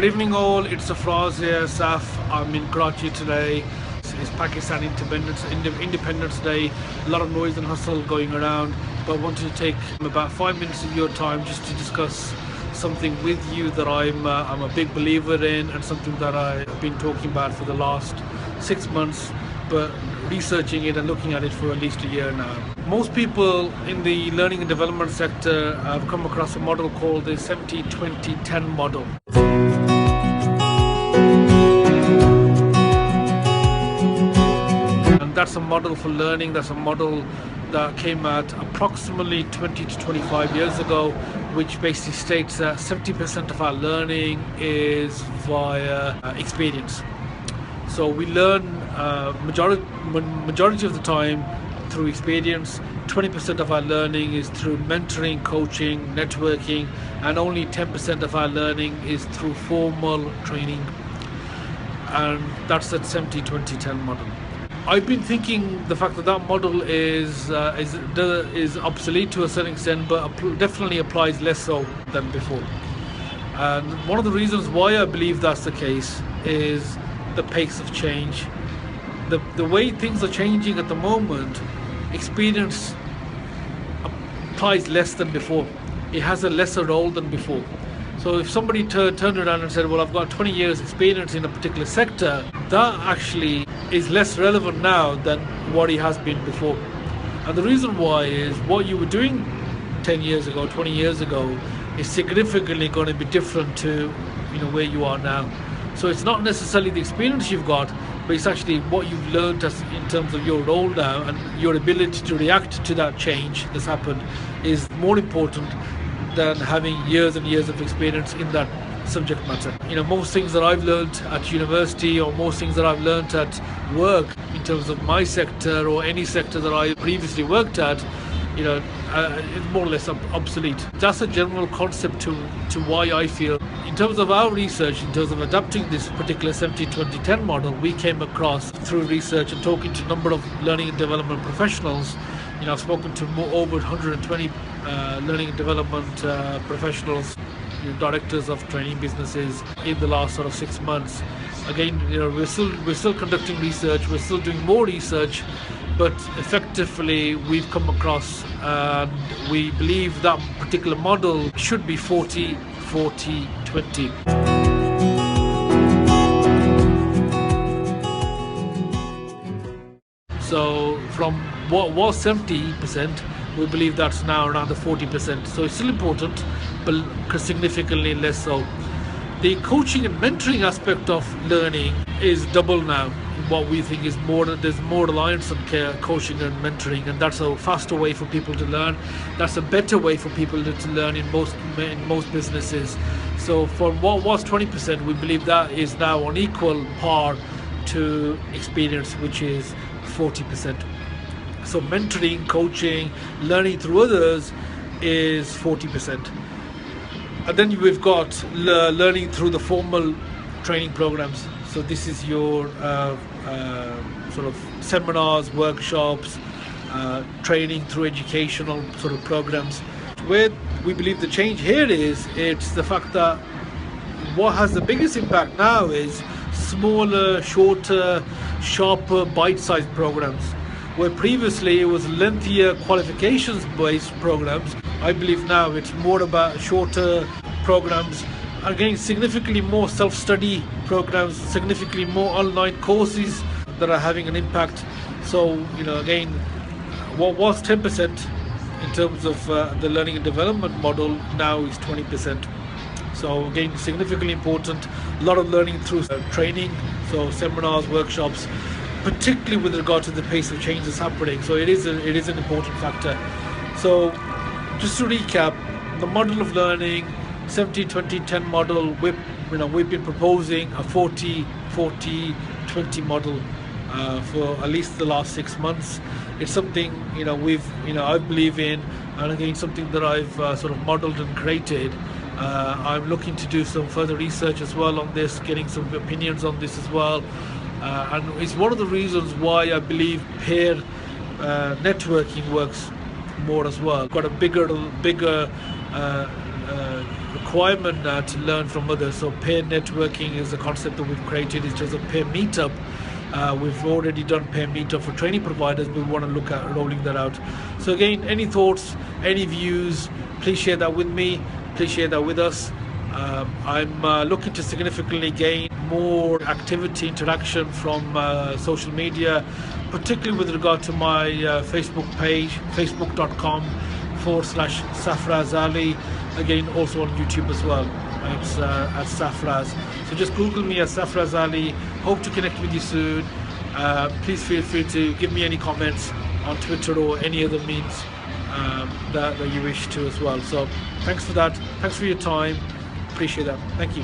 Good evening all, it's Safaraz here, Saf. I'm in Karachi today. It's Pakistan Independence Day. A lot of noise and hustle going around, but I wanted to take about 5 minutes of your time just to discuss something with you that I'm a big believer in, and something that I've been talking about for the last 6 months, but researching it and looking at it for at least a year now. Most people in the learning and development sector have come across a model called the 70-20-10 model. And that's a model for learning. That's a model that came out approximately 20 to 25 years ago, which basically states that 70% of our learning is via experience. So we learn majority of the time through experience. 20% of our learning is through mentoring, coaching, networking, and only 10% of our learning is through formal training. And that's that 70-20-10 model. I've been thinking the fact that that model is obsolete to a certain extent, but definitely applies less so than before. And one of the reasons why I believe that's the case is the pace of change. The way things are changing at the moment, experience applies less than before. It has a lesser role than before. So if somebody turned around and said, well, I've got 20 years experience in a particular sector, that actually is less relevant now than what it has been before. And the reason why is what you were doing 10 years ago, 20 years ago, is significantly going to be different to where you are now. So it's not necessarily the experience you've got, but it's actually what you've learned in terms of your role now, and your ability to react to that change that's happened is more important than having years and years of experience in that subject matter. Most things that I've learned at university, or most things that I've learned at work in terms of my sector or any sector that I previously worked at, it's more or less obsolete. That's a general concept to why I feel, in terms of our research, in terms of adapting this particular 70-20-10 model, we came across through research and talking to a number of learning and development professionals. I've spoken to over 120 learning and development professionals, directors of training businesses in the last sort of 6 months. Again, we're still conducting research, we're still doing more research, but effectively we've come across, and we believe that particular model should be 40-40-20. So from what was 70%, we believe that's now around the 40%. So it's still important, but significantly less so. The coaching and mentoring aspect of learning is double now. What we think is there's more reliance on coaching and mentoring, and that's a faster way for people to learn. That's a better way for people to learn in most businesses. So from what was 20%, we believe that is now on equal par to experience, which is 40%. So mentoring, coaching, learning through others is 40%. And then we've got learning through the formal training programs. So this is your sort of seminars, workshops, training through educational sort of programs. Where we believe the change here is, it's the fact that what has the biggest impact now is smaller, shorter, sharper, bite-sized programs. Where previously it was lengthier qualifications-based programs, I believe now it's more about shorter programs. Again, significantly more self-study programs, significantly more online courses that are having an impact. So, again, what was 10% in terms of the learning and development model now is 20%. So again, significantly important. A lot of learning through training, so seminars, workshops, particularly with regard to the pace of change that's happening. So it is an important factor. So just to recap, the model of learning, 70-20-10 model, we've been proposing a 40-40-20 model for at least the last 6 months. It's something I believe in, and again something that I've sort of modeled and created. I'm looking to do some further research as well on this, getting some opinions on this as well. And it's one of the reasons why I believe peer networking works more as well. Got a bigger requirement to learn from others. So peer networking is a concept that we've created. It's just a peer meetup. We've already done peer meetup for training providers. We want to look at rolling that out. So again, any thoughts, any views, please share that with me. Please share that with us. I'm looking to significantly gain more activity, interaction from social media, particularly with regard to my Facebook page, facebook.com/Safaraz Ali. Again, also on YouTube as well. It's at Safaraz. So just Google me as Safaraz Ali. Hope to connect with you soon. Please feel free to give me any comments on Twitter or any other means that you wish to as well. So thanks for that. Thanks for your time. Appreciate that. Thank you.